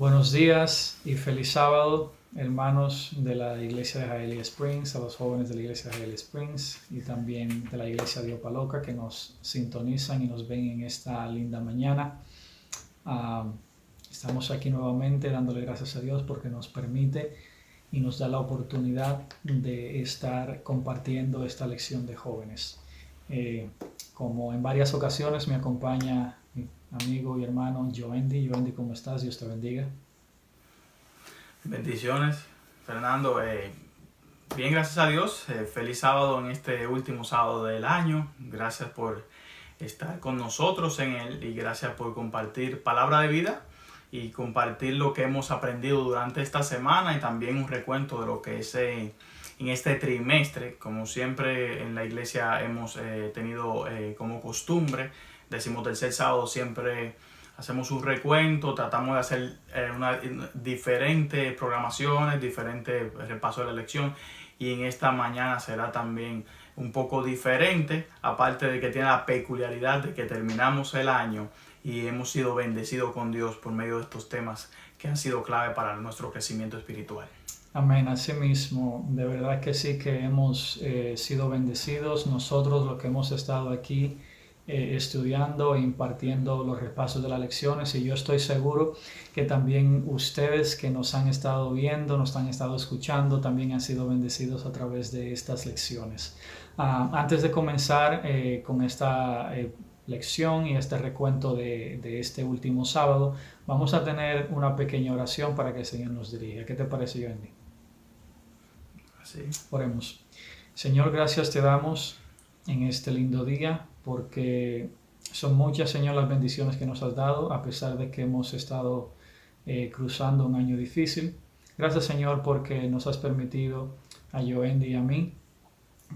Buenos días y feliz sábado, hermanos de la iglesia de Hialeah Springs, a los jóvenes de la iglesia de Hialeah Springs y también de la iglesia de Opa-Locka que nos sintonizan y nos ven en esta linda mañana. Estamos aquí nuevamente dándole gracias a Dios porque nos permite y nos da la oportunidad de estar compartiendo esta lección de jóvenes. Como en varias ocasiones me acompaña mi amigo y hermano Joendi. Joendi, ¿cómo estás? Dios te bendiga. Bendiciones, Fernando. Bien, gracias a Dios. Feliz sábado en este último sábado del año. Gracias por estar con nosotros en él y gracias por compartir palabra de vida y compartir lo que hemos aprendido durante esta semana y también un recuento de lo que es en este trimestre. Como siempre en la iglesia hemos tenido como costumbre, decimos tercer sábado siempre hacemos un recuento, tratamos de hacer diferentes programaciones, diferentes repasos de la lección, y en esta mañana será también un poco diferente, aparte de que tiene la peculiaridad de que terminamos el año y hemos sido bendecidos con Dios por medio de estos temas que han sido clave para nuestro crecimiento espiritual. Amén, así mismo, de verdad que sí que hemos sido bendecidos nosotros los que hemos estado aquí estudiando e impartiendo los repasos de las lecciones, y yo estoy seguro que también ustedes que nos han estado viendo, nos han estado escuchando, también han sido bendecidos a través de estas lecciones. Antes de comenzar con esta lección y este recuento de este último sábado, vamos a tener una pequeña oración para que el Señor nos dirija. ¿Qué te parece, Joendi? Sí. Oremos. Señor, gracias te damos en este lindo día porque son muchas, Señor, las bendiciones que nos has dado a pesar de que hemos estado cruzando un año difícil. Gracias, Señor, porque nos has permitido a Joendi y a mí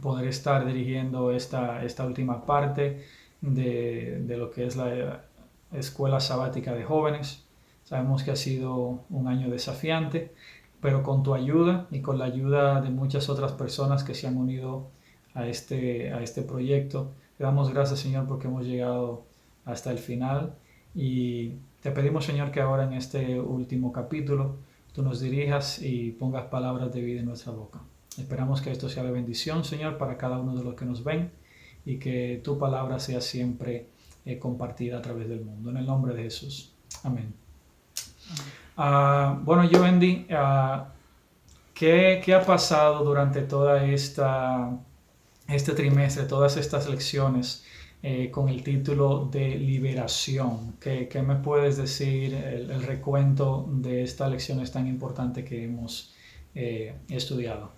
poder estar dirigiendo esta última parte de lo que es la escuela sabática de jóvenes. Sabemos que ha sido un año desafiante, pero con tu ayuda y con la ayuda de muchas otras personas que se han unido a este proyecto, te damos gracias, Señor, porque hemos llegado hasta el final, y te pedimos, Señor, que ahora en este último capítulo tú nos dirijas y pongas palabras de vida en nuestra boca. Esperamos que esto sea de bendición, Señor, para cada uno de los que nos ven, y que tu palabra sea siempre compartida a través del mundo. En el nombre de Jesús. Amén. Bueno, Joendi, ¿qué ha pasado durante toda este trimestre, todas estas lecciones con el título de liberación? ¿Qué me puedes decir, el recuento de estas lecciones tan importantes que hemos estudiado?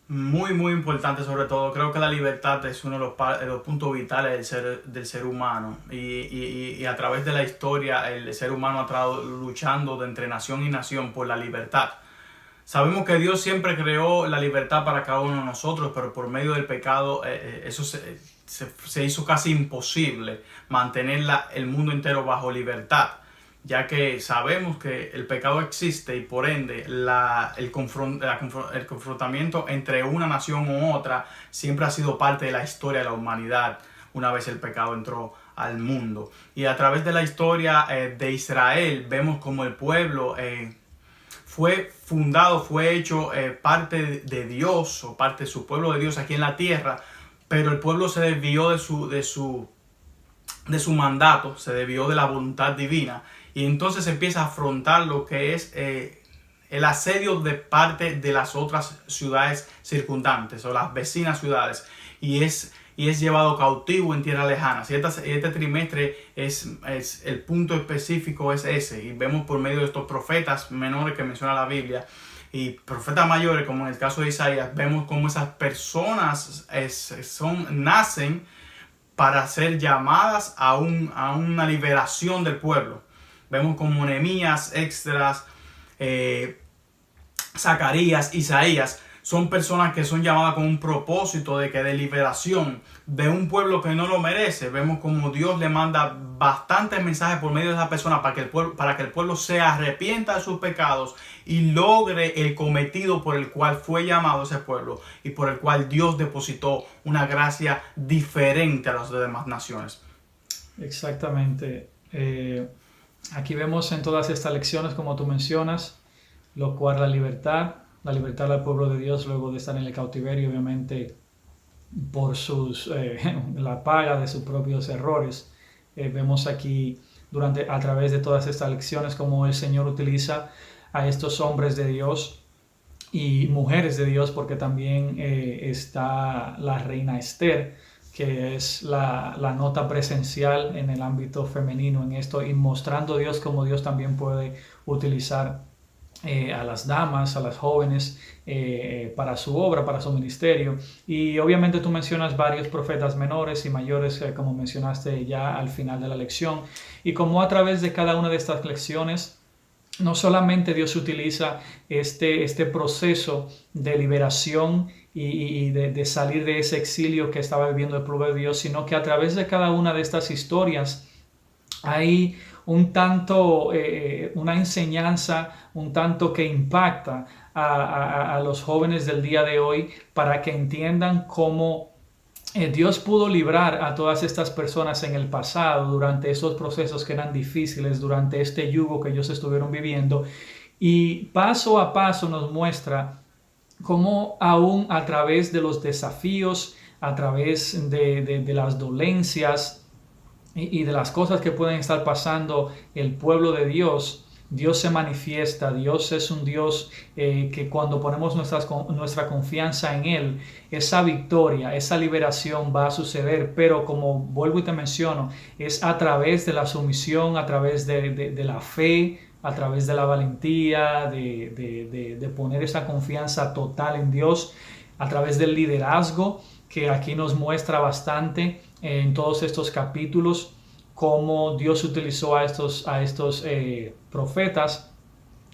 Muy importante, sobre todo. Creo que la libertad es uno de los puntos vitales del ser humano, y a través de la historia el ser humano ha estado luchando de entre nación y nación por la libertad. Sabemos que Dios siempre creó la libertad para cada uno de nosotros, pero por medio del pecado eso se hizo casi imposible mantener el mundo entero bajo libertad, ya que sabemos que el pecado existe y por ende el confrontamiento entre una nación u otra siempre ha sido parte de la historia de la humanidad una vez el pecado entró al mundo. Y a través de la historia de Israel vemos como el pueblo fue fundado, fue hecho parte de Dios o parte de su pueblo de Dios aquí en la tierra, pero el pueblo se desvió de su mandato, se desvió de la voluntad divina, y entonces empieza a afrontar lo que es el asedio de parte de las otras ciudades circundantes o las vecinas ciudades, y es llevado cautivo en tierras lejanas. Y este trimestre es el punto específico es ese, y vemos por medio de estos profetas menores que menciona la Biblia y profetas mayores, como en el caso de Isaías, vemos cómo esas personas nacen para ser llamadas a una liberación del pueblo. Vemos como Nehemías, Esdras, Zacarías, Isaías son personas que son llamadas con un propósito de liberación de un pueblo que no lo merece. Vemos como Dios le manda bastantes mensajes por medio de esa persona para que el pueblo se arrepienta de sus pecados y logre el cometido por el cual fue llamado ese pueblo y por el cual Dios depositó una gracia diferente a las demás naciones. Exactamente. Aquí vemos en todas estas lecciones, como tú mencionas, lo cual la libertad al pueblo de Dios luego de estar en el cautiverio, obviamente por la paga de sus propios errores. Vemos aquí a través de todas estas lecciones cómo el Señor utiliza a estos hombres de Dios y mujeres de Dios, porque también está la reina Esther, que es la nota presencial en el ámbito femenino en esto, y mostrando a Dios como Dios también puede utilizar a las damas, a las jóvenes, para su obra, para su ministerio. Y obviamente tú mencionas varios profetas menores y mayores, como mencionaste ya al final de la lección, y como a través de cada una de estas lecciones, no solamente Dios utiliza este proceso de liberación y de salir de ese exilio que estaba viviendo el pueblo de Dios, sino que a través de cada una de estas historias hay una enseñanza un tanto que impacta a los jóvenes del día de hoy, para que entiendan cómo Dios pudo librar a todas estas personas en el pasado durante esos procesos que eran difíciles, durante este yugo que ellos estuvieron viviendo, y paso a paso nos muestra cómo aún a través de los desafíos, a través de las dolencias y de las cosas que pueden estar pasando el pueblo de Dios, Dios se manifiesta. Dios es un Dios que cuando ponemos nuestra confianza en Él, esa victoria, esa liberación va a suceder, pero como vuelvo y te menciono, es a través de la sumisión, a través de la fe, a través de la valentía, de poner esa confianza total en Dios, a través del liderazgo, que aquí nos muestra bastante en todos estos capítulos, cómo Dios utilizó a estos profetas,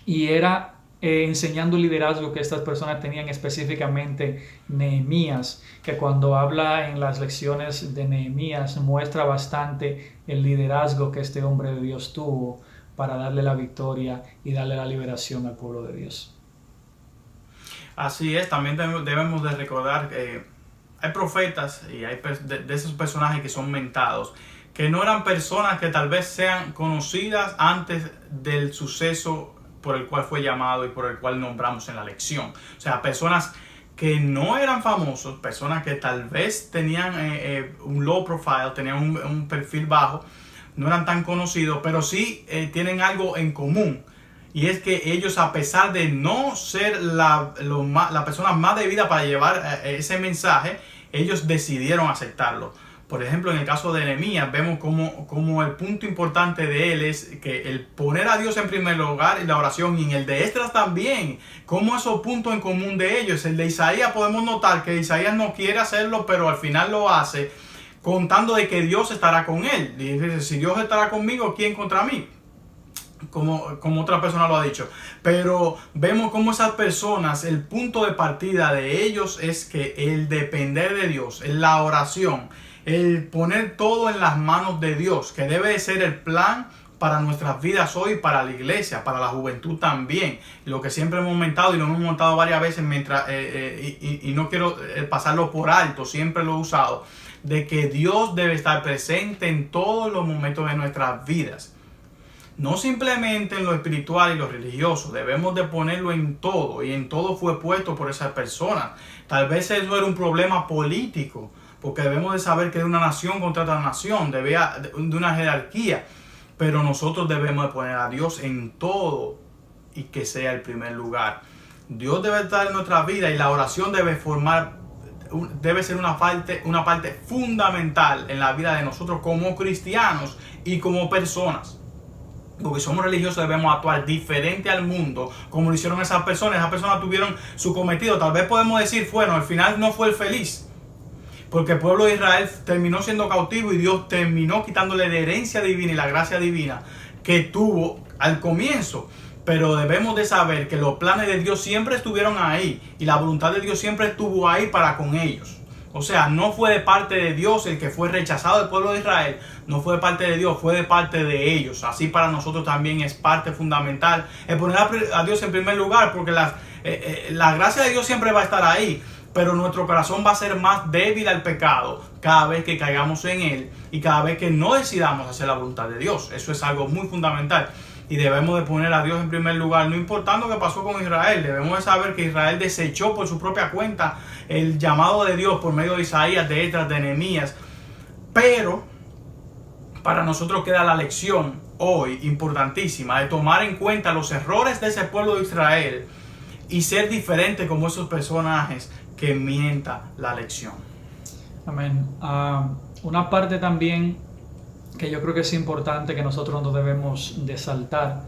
y era enseñando el liderazgo que estas personas tenían, específicamente Nehemías, que cuando habla en las lecciones de Nehemías muestra bastante el liderazgo que este hombre de Dios tuvo para darle la victoria y darle la liberación al pueblo de Dios. Así es, también debemos de recordar que hay profetas y hay de esos personajes que son mentados, que no eran personas que tal vez sean conocidas antes del suceso por el cual fue llamado y por el cual nombramos en la lección. O sea, personas que no eran famosos, personas que tal vez tenían un low profile, tenían un perfil bajo, no eran tan conocidos, pero sí tienen algo en común. Y es que ellos, a pesar de no ser la persona más debida para llevar ese mensaje, ellos decidieron aceptarlo. Por ejemplo, en el caso de Nehemías, vemos como el punto importante de él es que el poner a Dios en primer lugar y la oración, y en el de Esdras también, como esos puntos en común de ellos. El de Isaías, podemos notar que Isaías no quiere hacerlo, pero al final lo hace, contando de que Dios estará con él. Y dice, si Dios estará conmigo, ¿quién contra mí? Como otra persona lo ha dicho. Pero vemos cómo esas personas, el punto de partida de ellos es que el depender de Dios, la oración, el poner todo en las manos de Dios, que debe de ser el plan para nuestras vidas hoy, para la iglesia, para la juventud también. Lo que siempre hemos montado y lo hemos montado varias veces y no quiero pasarlo por alto, siempre lo he usado, de que Dios debe estar presente en todos los momentos de nuestras vidas. No simplemente en lo espiritual y lo religioso, debemos de ponerlo en todo, y en todo fue puesto por esas personas. Tal vez eso era un problema político, porque debemos de saber que es una nación contra otra nación, de una jerarquía, pero nosotros debemos de poner a Dios en todo y que sea el primer lugar. Dios debe estar en nuestra vida, y la oración debe ser una parte fundamental en la vida de nosotros como cristianos y como personas. Porque somos religiosos, debemos actuar diferente al mundo, como lo hicieron esas personas. Esas personas tuvieron su cometido. Tal vez podemos decir, bueno, al final no fue el feliz, porque el pueblo de Israel terminó siendo cautivo y Dios terminó quitándole la herencia divina y la gracia divina que tuvo al comienzo. Pero debemos de saber que los planes de Dios siempre estuvieron ahí, y la voluntad de Dios siempre estuvo ahí para con ellos. O sea, no fue de parte de Dios el que fue rechazado del pueblo de Israel, no fue de parte de Dios, fue de parte de ellos. Así para nosotros también es parte fundamental el poner a Dios en primer lugar, porque la gracia de Dios siempre va a estar ahí, pero nuestro corazón va a ser más débil al pecado cada vez que caigamos en él y cada vez que no decidamos hacer la voluntad de Dios. Eso es algo muy fundamental. Y debemos de poner a Dios en primer lugar, no importando qué pasó con Israel. Debemos de saber que Israel desechó por su propia cuenta el llamado de Dios por medio de Isaías, de Esdras, de Nehemías. Pero para nosotros queda la lección hoy importantísima de tomar en cuenta los errores de ese pueblo de Israel y ser diferente como esos personajes que mienta la lección. Amén. Una parte también que yo creo que es importante que nosotros no debemos de saltar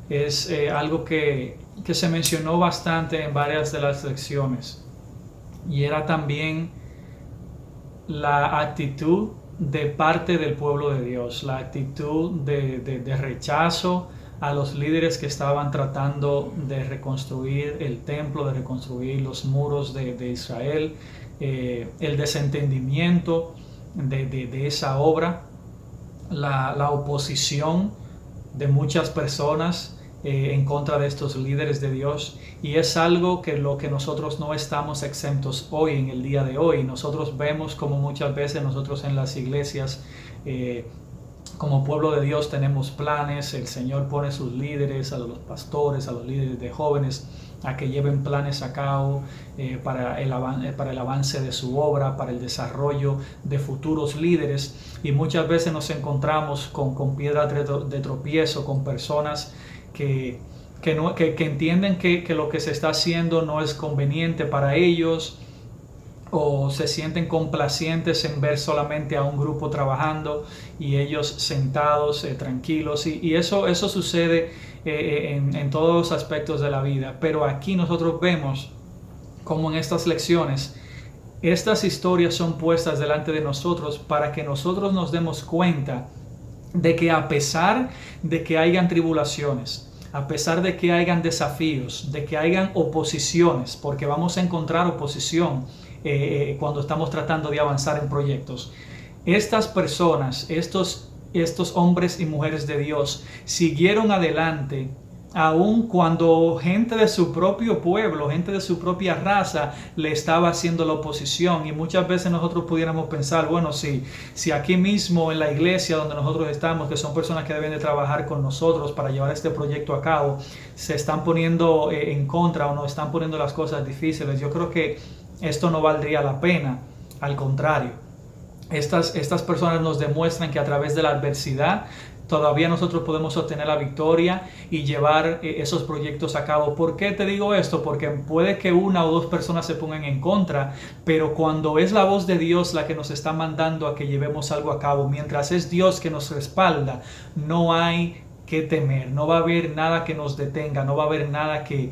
es algo que se mencionó bastante en varias de las lecciones, y era también la actitud de parte del pueblo de Dios, la actitud de rechazo a los líderes que estaban tratando de reconstruir el templo, de reconstruir los muros de Israel, el desentendimiento de esa obra, la oposición de muchas personas en contra de estos líderes de Dios, y es algo que lo que nosotros no estamos exentos hoy, en el día de hoy. Nosotros vemos como muchas veces nosotros en las iglesias como pueblo de Dios tenemos planes, el Señor pone sus líderes, a los pastores, a los líderes de jóvenes, a que lleven planes a cabo para el avance de su obra, para el desarrollo de futuros líderes, y muchas veces nos encontramos con piedras de tropiezo, con personas que entienden que lo que se está haciendo no es conveniente para ellos, o se sienten complacientes en ver solamente a un grupo trabajando y ellos sentados tranquilos, y eso sucede en todos los aspectos de la vida. Pero aquí nosotros vemos como en estas lecciones estas historias son puestas delante de nosotros para que nosotros nos demos cuenta de que a pesar de que hayan tribulaciones, a pesar de que hayan desafíos, de que hayan oposiciones, porque vamos a encontrar oposición cuando estamos tratando de avanzar en proyectos, estas personas, estos hombres y mujeres de Dios siguieron adelante, aun cuando gente de su propio pueblo, gente de su propia raza le estaba haciendo la oposición. Y muchas veces nosotros pudiéramos pensar, bueno, si aquí mismo en la iglesia donde nosotros estamos, que son personas que deben de trabajar con nosotros para llevar este proyecto a cabo, se están poniendo en contra o nos están poniendo las cosas difíciles, yo creo que esto no valdría la pena. Al contrario, estas personas nos demuestran que a través de la adversidad todavía nosotros podemos obtener la victoria y llevar esos proyectos a cabo. ¿Por qué te digo esto? Porque puede que una o dos personas se pongan en contra, pero cuando es la voz de Dios la que nos está mandando a que llevemos algo a cabo, mientras es Dios que nos respalda, no hay que temer, no va a haber nada que nos detenga, no va a haber nada que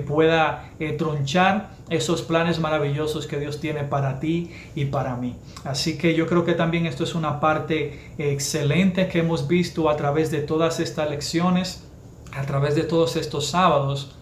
pueda tronchar esos planes maravillosos que Dios tiene para ti y para mí. Así que yo creo que también esto es una parte excelente que hemos visto a través de todas estas lecciones, a través de todos estos sábados.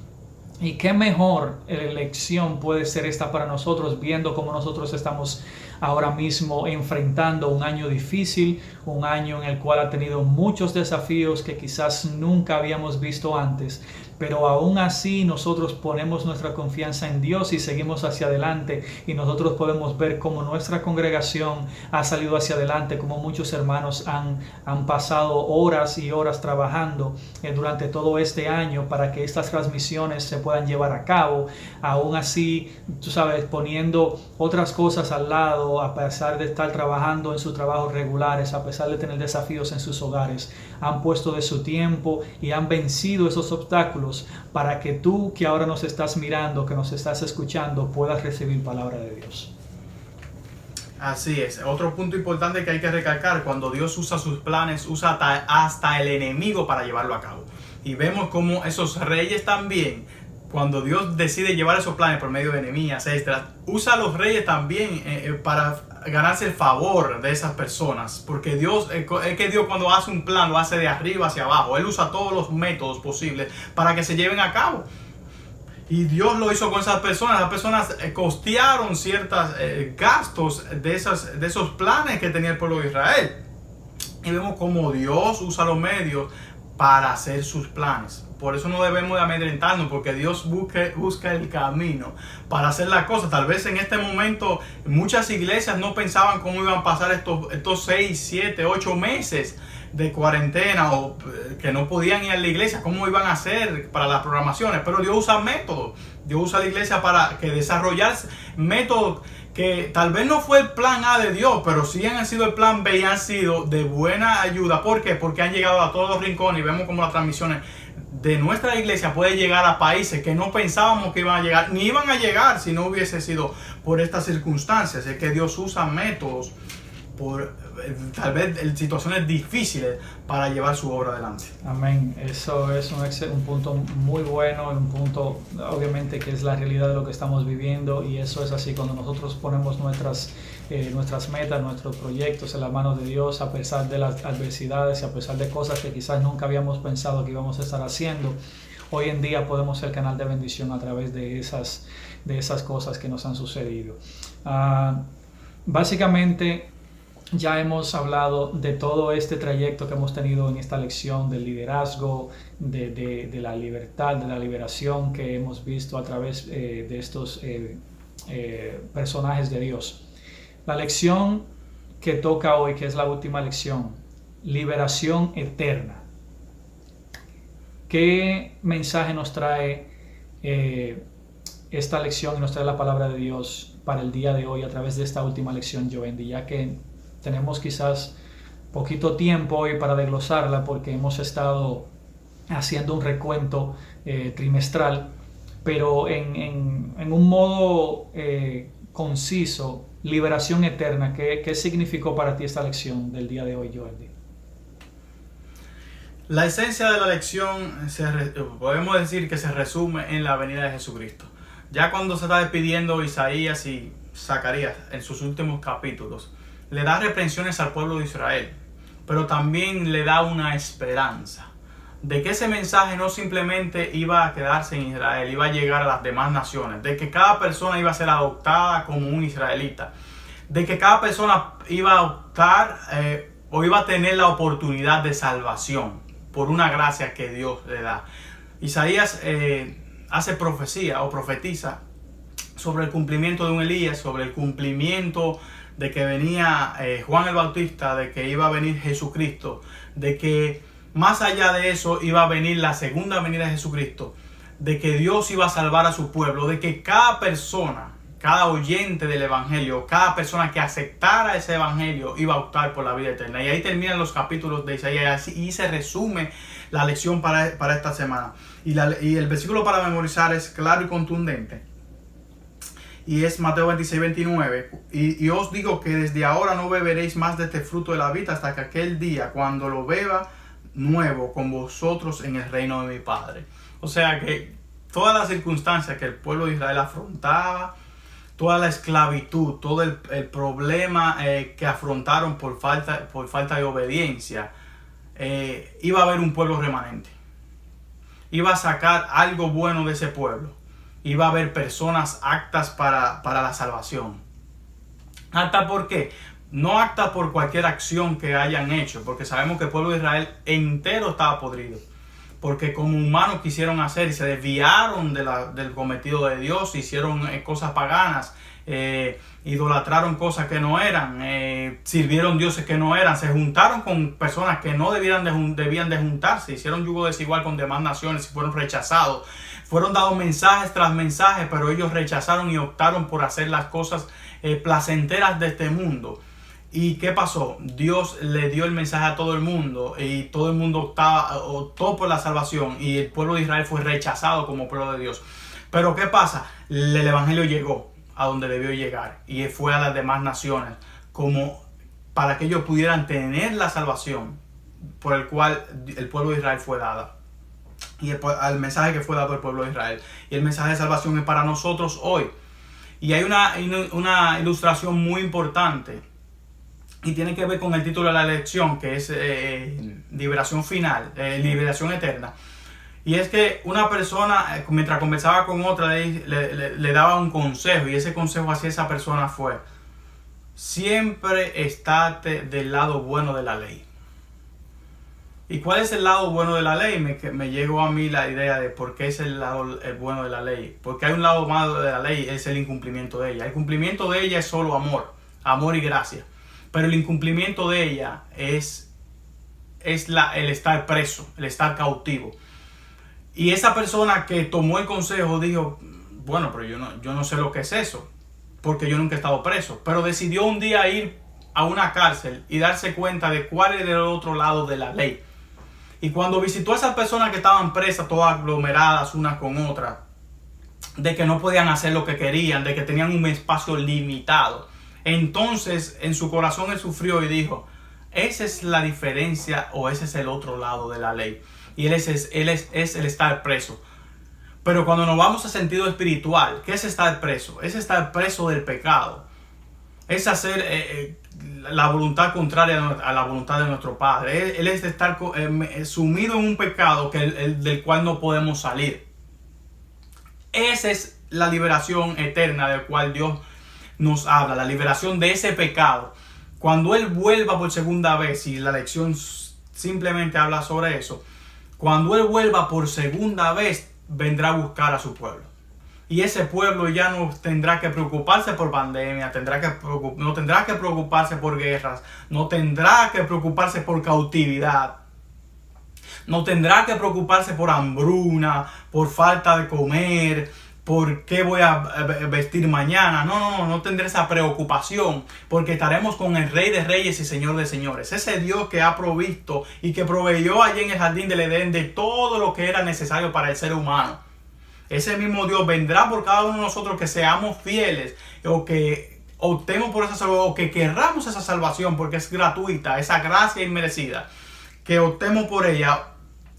Y qué mejor lección puede ser esta para nosotros, viendo cómo nosotros estamos ahora mismo enfrentando un año difícil, un año en el cual ha tenido muchos desafíos que quizás nunca habíamos visto antes, pero aún así nosotros ponemos nuestra confianza en Dios y seguimos hacia adelante, y nosotros podemos ver cómo nuestra congregación ha salido hacia adelante, cómo muchos hermanos han pasado horas y horas trabajando durante todo este año para que estas transmisiones se puedan llevar a cabo, aún así, tú sabes, poniendo otras cosas al lado, a pesar de estar trabajando en sus trabajos regulares, a pesar de tener desafíos en sus hogares, han puesto de su tiempo y han vencido esos obstáculos para que tú, que ahora nos estás mirando, que nos estás escuchando, puedas recibir palabra de Dios. Así es. Otro punto importante que hay que recalcar: cuando Dios usa sus planes, usa hasta el enemigo para llevarlo a cabo. Y vemos cómo esos reyes también, cuando Dios decide llevar esos planes por medio de Nehemías, usa a los reyes también para ganarse el favor de esas personas, porque Dios cuando hace un plan lo hace de arriba hacia abajo. Él usa todos los métodos posibles para que se lleven a cabo. Y Dios lo hizo con esas personas. Las personas costearon ciertos gastos de esos planes que tenía el pueblo de Israel. Y vemos cómo Dios usa los medios para hacer sus planes. Por eso no debemos de amedrentarnos, porque Dios busca el camino para hacer las cosas. Tal vez en este momento muchas iglesias no pensaban cómo iban a pasar estos 6, 7, 8 meses de cuarentena, o que no podían ir a la iglesia, cómo iban a hacer para las programaciones. Pero Dios usa métodos. Dios usa la iglesia para que desarrollar métodos que tal vez no fue el plan A de Dios, pero sí han sido el plan B y han sido de buena ayuda. ¿Por qué? Porque han llegado a todos los rincones y vemos como las transmisiones de nuestra iglesia puede llegar a países que no pensábamos que iban a llegar, ni iban a llegar si no hubiese sido por estas circunstancias. Es que Dios usa métodos tal vez en situaciones difíciles para llevar su obra adelante. Amén. Eso es un punto muy bueno, un punto obviamente que es la realidad de lo que estamos viviendo, y eso es así cuando nosotros ponemos nuestras metas, nuestros proyectos en las manos de Dios, a pesar de las adversidades y a pesar de cosas que quizás nunca habíamos pensado que íbamos a estar haciendo. Hoy en día podemos ser canal de bendición a través de esas cosas que nos han sucedido. Básicamente, ya hemos hablado de todo este trayecto que hemos tenido en esta lección del liderazgo, de la libertad, de la liberación que hemos visto a través de estos personajes de Dios. La lección que toca hoy, que es la última lección, liberación eterna. ¿Qué mensaje nos trae esta lección y nos trae la palabra de Dios para el día de hoy a través de esta última lección, Jovendi? Ya que tenemos quizás poquito tiempo hoy para desglosarla, porque hemos estado haciendo un recuento trimestral, pero en un modo conciso, liberación eterna. ¿Qué significó para ti esta lección del día de hoy, Jovendi? La esencia de la lección podemos decir que se resume en la venida de Jesucristo. Ya cuando se está despidiendo Isaías y Zacarías en sus últimos capítulos, le da reprensiones al pueblo de Israel, pero también le da una esperanza de que ese mensaje no simplemente iba a quedarse en Israel, iba a llegar a las demás naciones, de que cada persona iba a ser adoptada como un israelita, de que cada persona iba a optar o iba a tener la oportunidad de salvación por una gracia que Dios le da. Isaías hace profecía o profetiza sobre el cumplimiento de un Elías, sobre el cumplimiento de que venía Juan el Bautista, de que iba a venir Jesucristo, de que más allá de eso iba a venir la segunda venida de Jesucristo, de que Dios iba a salvar a su pueblo, de que cada persona, cada oyente del evangelio, cada persona que aceptara ese evangelio iba a optar por la vida eterna. Y ahí terminan los capítulos de Isaías y se resume la lección para esta semana. Y el versículo para memorizar es claro y contundente. Y es Mateo 26, 29. Y os digo que desde ahora no beberéis más de este fruto de la vid hasta que aquel día cuando lo beba nuevo con vosotros en el reino de mi Padre. O sea que todas las circunstancias que el pueblo de Israel afrontaba, toda la esclavitud, todo el problema que afrontaron por falta de obediencia, iba a haber un pueblo remanente. Iba a sacar algo bueno de ese pueblo. Iba a haber personas aptas para la salvación. ¿Aptas por qué? No aptas por cualquier acción que hayan hecho, porque sabemos que el pueblo de Israel entero estaba podrido. Porque como humanos quisieron hacer y se desviaron del cometido de Dios, hicieron cosas paganas, idolatraron cosas que no eran, sirvieron dioses que no eran, se juntaron con personas que no debían de juntarse, hicieron yugo desigual con demás naciones y fueron rechazados. Fueron dados mensajes tras mensajes, pero ellos rechazaron y optaron por hacer las cosas placenteras de este mundo. ¿Y qué pasó? Dios le dio el mensaje a todo el mundo y todo el mundo optó por la salvación y el pueblo de Israel fue rechazado como pueblo de Dios. Pero ¿qué pasa? El evangelio llegó a donde debió llegar y fue a las demás naciones como para que ellos pudieran tener la salvación por el cual el pueblo de Israel fue dada. Y el mensaje que fue dado al pueblo de Israel. Y el mensaje de salvación es para nosotros hoy. Y hay una ilustración muy importante. Y tiene que ver con el título de la lección, que es liberación final, liberación eterna. Y es que una persona, mientras conversaba con otra, le daba un consejo. Y ese consejo hacia esa persona fue: siempre estate del lado bueno de la ley. ¿Y cuál es el lado bueno de la ley? Me llegó a mí la idea de por qué es el lado bueno de la ley. Porque hay un lado malo de la ley, es el incumplimiento de ella. El cumplimiento de ella es solo amor, amor y gracia. Pero el incumplimiento de ella es el estar preso, el estar cautivo. Y esa persona que tomó el consejo dijo, bueno, pero yo no sé lo que es eso, porque yo nunca he estado preso. Pero decidió un día ir a una cárcel y darse cuenta de cuál era el otro lado de la ley. Y cuando visitó a esas personas que estaban presas, todas aglomeradas unas con otras, de que no podían hacer lo que querían, de que tenían un espacio limitado, entonces en su corazón él sufrió y dijo, esa es la diferencia o ese es el otro lado de la ley. Y él es el estar preso. Pero cuando nos vamos a sentido espiritual, ¿qué es estar preso? Es estar preso del pecado. Es hacer la voluntad contraria a la voluntad de nuestro Padre. Él es estar sumido en un pecado del cual no podemos salir. Esa es la liberación eterna del cual Dios nos habla, la liberación de ese pecado. Cuando Él vuelva por segunda vez, y la lección simplemente habla sobre eso, cuando Él vuelva por segunda vez, vendrá a buscar a su pueblo. Y ese pueblo ya no tendrá que preocuparse por pandemia, no tendrá que preocuparse por guerras, no tendrá que preocuparse por cautividad, no tendrá que preocuparse por hambruna, por falta de comer, por qué voy a vestir mañana. No tendré esa preocupación, porque estaremos con el Rey de Reyes y Señor de Señores. Ese Dios que ha provisto y que proveyó allí en el jardín del Edén de todo lo que era necesario para el ser humano. Ese mismo Dios vendrá por cada uno de nosotros que seamos fieles o que optemos por esa salvación o que querramos esa salvación porque es gratuita, esa gracia inmerecida, que optemos por ella.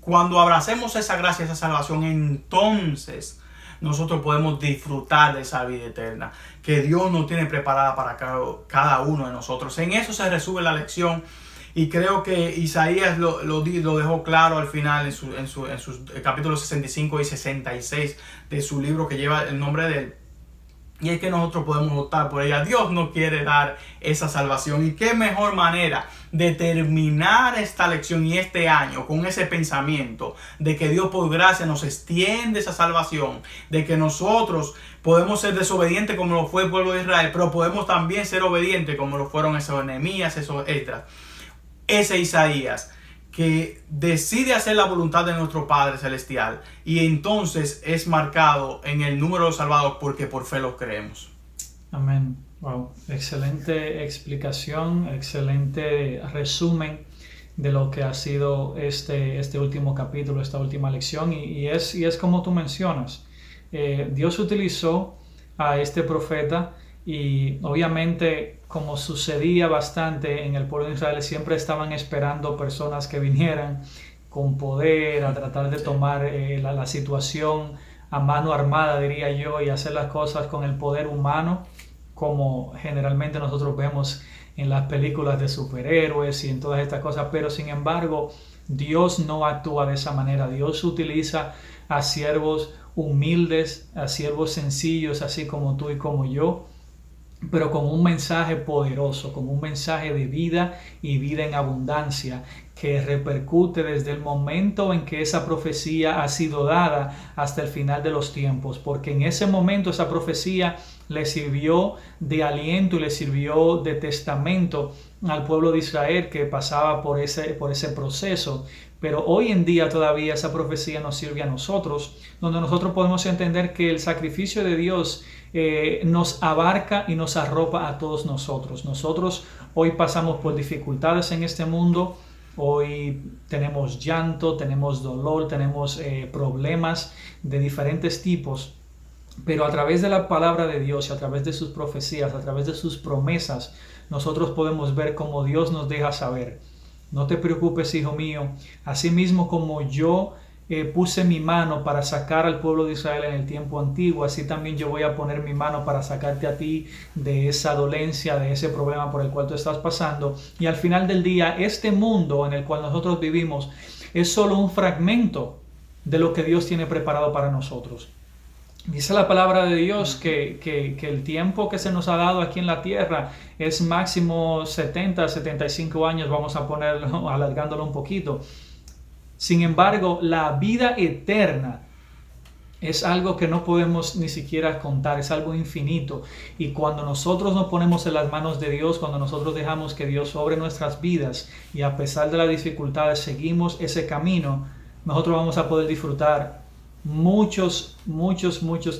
Cuando abracemos esa gracia, esa salvación, entonces nosotros podemos disfrutar de esa vida eterna que Dios nos tiene preparada para cada uno de nosotros. En eso se resume la lección. Y creo que Isaías lo dejó claro al final en sus capítulos 65 y 66 de su libro que lleva el nombre de él. Y es que nosotros podemos optar por ella. Dios nos quiere dar esa salvación. Y qué mejor manera de terminar esta lección y este año con ese pensamiento de que Dios por gracia nos extiende esa salvación. De que nosotros podemos ser desobedientes como lo fue el pueblo de Israel, pero podemos también ser obedientes como lo fueron esos Nehemías, esos Esdras. Ese Isaías que decide hacer la voluntad de nuestro Padre Celestial y entonces es marcado en el número de los salvados porque por fe lo creemos. Amén. Wow. Excelente explicación, excelente resumen de lo que ha sido este último capítulo, esta última lección y es como tú mencionas. Dios utilizó a este profeta y obviamente, como sucedía bastante en el pueblo de Israel, siempre estaban esperando personas que vinieran con poder a tratar de tomar la situación a mano armada, diría yo, y hacer las cosas con el poder humano, como generalmente nosotros vemos en las películas de superhéroes y en todas estas cosas. Pero sin embargo, Dios no actúa de esa manera. Dios utiliza a siervos humildes, a siervos sencillos, así como tú y como yo, pero con un mensaje poderoso, con un mensaje de vida y vida en abundancia que repercute desde el momento en que esa profecía ha sido dada hasta el final de los tiempos, porque en ese momento esa profecía le sirvió de aliento y le sirvió de testamento al pueblo de Israel que pasaba por ese proceso. Pero hoy en día todavía esa profecía nos sirve a nosotros, donde nosotros podemos entender que el sacrificio de Dios nos abarca y nos arropa a todos nosotros. Nosotros hoy pasamos por dificultades en este mundo, hoy tenemos llanto, tenemos dolor, tenemos problemas de diferentes tipos, pero a través de la palabra de Dios y a través de sus profecías, a través de sus promesas, nosotros podemos ver cómo Dios nos deja saber: no te preocupes, hijo mío, así mismo como yo puse mi mano para sacar al pueblo de Israel en el tiempo antiguo, así también yo voy a poner mi mano para sacarte a ti de esa dolencia, de ese problema por el cual tú estás pasando. Y al final del día, este mundo en el cual nosotros vivimos es solo un fragmento de lo que Dios tiene preparado para nosotros. Dice la palabra de Dios que el tiempo que se nos ha dado aquí en la tierra es máximo 70, 75 años, vamos a ponerlo, alargándolo un poquito. Sin embargo, la vida eterna es algo que no podemos ni siquiera contar, es algo infinito. Y cuando nosotros nos ponemos en las manos de Dios, cuando nosotros dejamos que Dios sobre nuestras vidas y a pesar de las dificultades seguimos ese camino, nosotros vamos a poder disfrutar muchos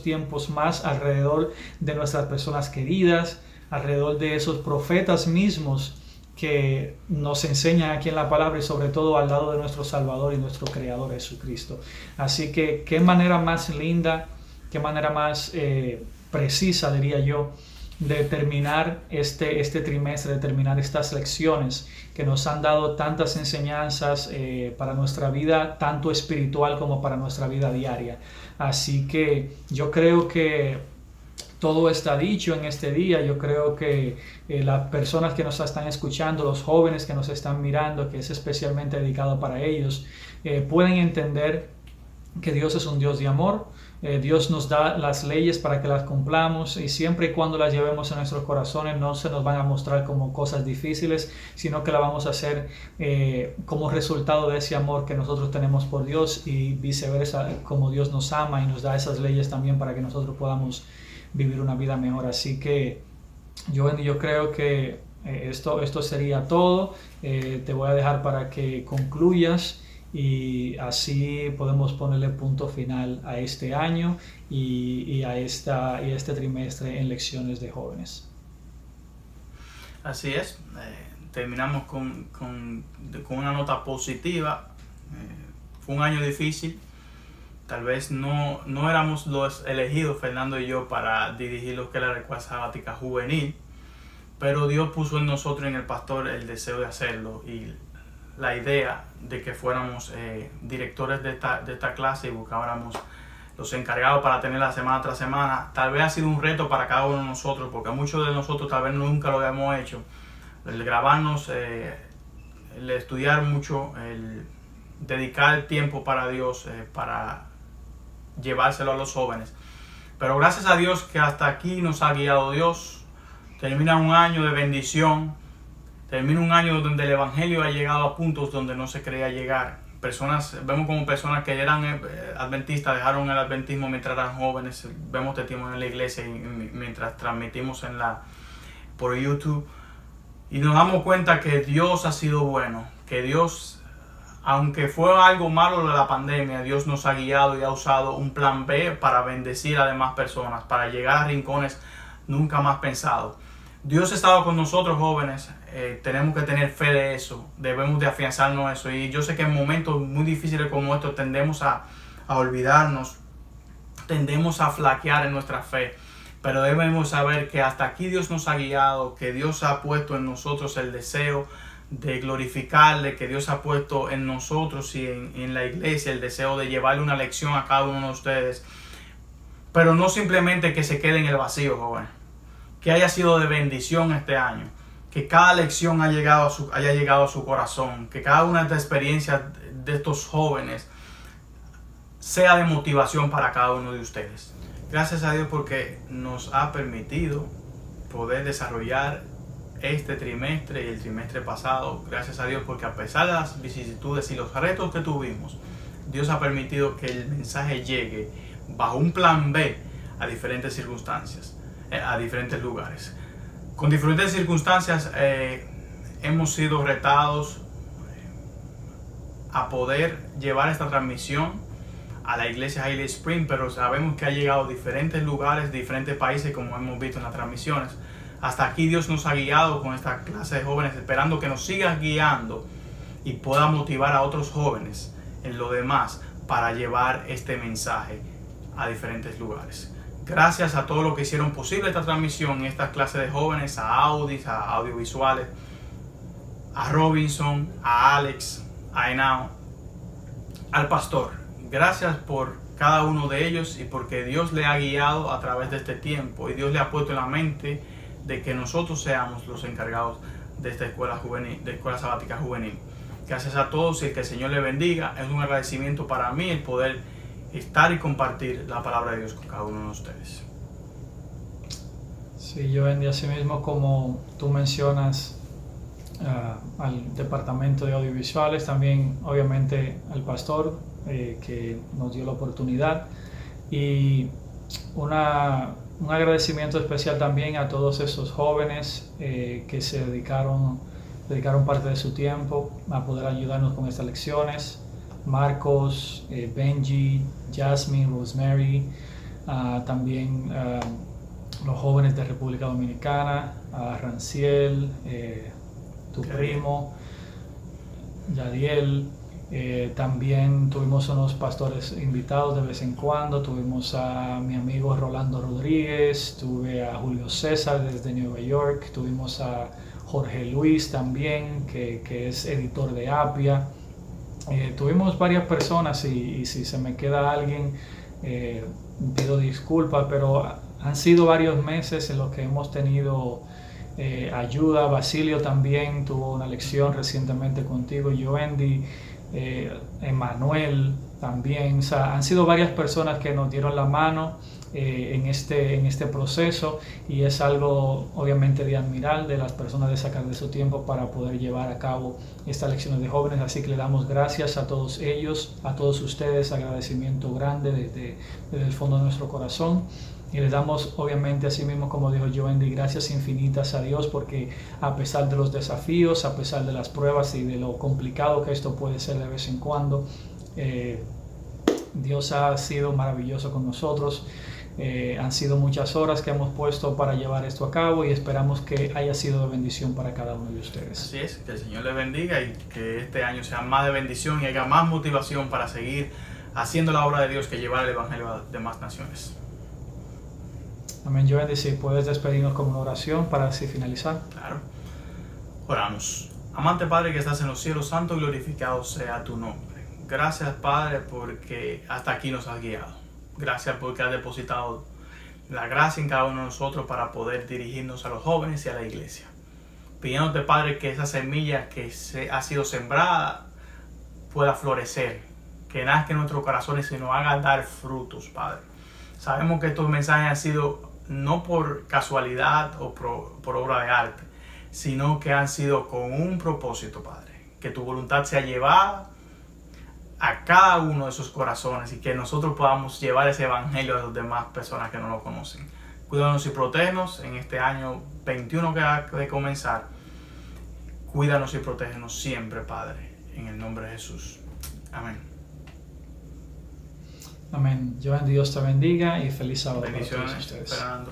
tiempos más alrededor de nuestras personas queridas, alrededor de esos profetas mismos que nos enseñan aquí en la palabra y sobre todo al lado de nuestro Salvador y nuestro Creador Jesucristo. Así que qué manera más linda, qué manera más precisa, diría yo, de terminar este trimestre, de terminar estas lecciones que nos han dado tantas enseñanzas para nuestra vida, tanto espiritual como para nuestra vida diaria. Así que yo creo que todo está dicho en este día. Yo creo que las personas que nos están escuchando, los jóvenes que nos están mirando, que es especialmente dedicado para ellos, pueden entender que Dios es un Dios de amor. Dios nos da las leyes para que las cumplamos y siempre y cuando las llevemos en nuestros corazones no se nos van a mostrar como cosas difíciles, sino que las vamos a hacer como resultado de ese amor que nosotros tenemos por Dios y viceversa, como Dios nos ama y nos da esas leyes también para que nosotros podamos vivir una vida mejor. Así que yo creo que esto sería todo. Te voy a dejar para que concluyas y así podemos ponerle punto final a este año y a este trimestre en lecciones de jóvenes. Así es, terminamos con una nota positiva. Fue un año difícil. Tal vez no éramos los elegidos, Fernando y yo, para dirigir lo que es la Escuela Sabática Juvenil, pero Dios puso en nosotros, en el pastor, el deseo de hacerlo y la idea de que fuéramos directores de esta clase y buscáramos los encargados para tenerla semana tras semana. Tal vez ha sido un reto para cada uno de nosotros, porque muchos de nosotros tal vez nunca lo habíamos hecho. El grabarnos, el estudiar mucho, el dedicar tiempo para Dios, para llevárselo a los jóvenes. Pero gracias a Dios que hasta aquí nos ha guiado Dios. Termina un año de bendición. Termina un año donde el Evangelio ha llegado a puntos donde no se creía llegar. Vemos como personas que eran adventistas dejaron el adventismo mientras eran jóvenes. Vemos testimonios en la iglesia y mientras transmitimos por YouTube. Y nos damos cuenta que Dios ha sido bueno. Que Dios, aunque fue algo malo de la pandemia, Dios nos ha guiado y ha usado un plan B para bendecir a demás personas, para llegar a rincones nunca más pensados. Dios ha estado con nosotros, jóvenes. Tenemos que tener fe de eso, debemos de afianzarnos eso. Y yo sé que en momentos muy difíciles como estos tendemos a olvidarnos, tendemos a flaquear en nuestra fe, pero debemos saber que hasta aquí Dios nos ha guiado, que Dios ha puesto en nosotros el deseo de glorificarle, que Dios ha puesto en nosotros y en la iglesia el deseo de llevarle una lección a cada uno de ustedes, pero no simplemente que se quede en el vacío, jóvenes, que haya sido de bendición este año, que cada lección haya llegado a su corazón, que cada una de estas experiencias de estos jóvenes sea de motivación para cada uno de ustedes. Gracias a Dios porque nos ha permitido poder desarrollar este trimestre y el trimestre pasado. Gracias a Dios porque a pesar de las vicisitudes y los retos que tuvimos, Dios ha permitido que el mensaje llegue bajo un plan B a diferentes circunstancias, a diferentes lugares. Con diferentes circunstancias hemos sido retados a poder llevar esta transmisión a la iglesia Highland Spring, pero sabemos que ha llegado a diferentes lugares, diferentes países, como hemos visto en las transmisiones. Hasta aquí Dios nos ha guiado con esta clase de jóvenes, esperando que nos siga guiando y pueda motivar a otros jóvenes en lo demás para llevar este mensaje a diferentes lugares. Gracias a todos los que hicieron posible esta transmisión, esta clase de jóvenes, a Audis, a audiovisuales, a Robinson, a Alex, a Henao, al pastor. Gracias por cada uno de ellos y porque Dios le ha guiado a través de este tiempo y Dios le ha puesto en la mente de que nosotros seamos los encargados de esta escuela juvenil, de Escuela Sabática Juvenil. Gracias a todos y que el Señor les bendiga. Es un agradecimiento para mí el poder estar y compartir la palabra de Dios con cada uno de ustedes. Sí, yo así mismo como tú mencionas, al departamento de audiovisuales, también obviamente al pastor que nos dio la oportunidad, y un agradecimiento especial también a todos esos jóvenes que se dedicaron parte de su tiempo a poder ayudarnos con estas lecciones. Marcos, Benji, Jasmine, Rosemary, también los jóvenes de República Dominicana, Ranciel, tu primo, Yadiel. También tuvimos unos pastores invitados de vez en cuando. Tuvimos a mi amigo Rolando Rodríguez, tuve a Julio César desde Nueva York, tuvimos a Jorge Luis también, que es editor de Apia. Tuvimos varias personas y si se me queda alguien pido disculpas, pero han sido varios meses en los que hemos tenido ayuda. Basilio también tuvo una lección recientemente contigo, Joendi, Emanuel también. O sea, han sido varias personas que nos dieron la mano en este proceso, y es algo obviamente de admirar de las personas, de sacar de su tiempo para poder llevar a cabo estas lecciones de jóvenes. Así que le damos gracias a todos ellos, a todos ustedes, agradecimiento grande desde el fondo de nuestro corazón. Y les damos obviamente, así mismo como dijo Joendi, gracias infinitas a Dios, porque a pesar de los desafíos, a pesar de las pruebas y de lo complicado que esto puede ser de vez en cuando, Dios ha sido maravilloso con nosotros. Han sido muchas horas que hemos puesto para llevar esto a cabo, y esperamos que haya sido de bendición para cada uno de ustedes. Así es, que el Señor les bendiga y que este año sea más de bendición y haya más motivación para seguir haciendo la obra de Dios, que llevar el Evangelio a demás naciones. Amén. Joendi, si puedes despedirnos con una oración para así finalizar. Claro. Oramos. Amante Padre que estás en los cielos, santo y glorificado sea tu nombre. Gracias, Padre, porque hasta aquí nos has guiado. Gracias porque has depositado la gracia en cada uno de nosotros para poder dirigirnos a los jóvenes y a la iglesia. Pidiéndote, Padre, que esa semilla que ha sido sembrada pueda florecer, que nazca en nuestros corazones y nos haga dar frutos, Padre. Sabemos que estos mensajes han sido no por casualidad o por obra de arte, sino que han sido con un propósito, Padre. Que tu voluntad sea llevada a cada uno de esos corazones y que nosotros podamos llevar ese evangelio a las demás personas que no lo conocen. Cuídanos y protégenos en este año 21 que ha de comenzar. Cuídanos y protégenos siempre, Padre, en el nombre de Jesús. Amén. Amén. Dios te bendiga y feliz sábado para todos Bendiciones, ustedes. Fernando.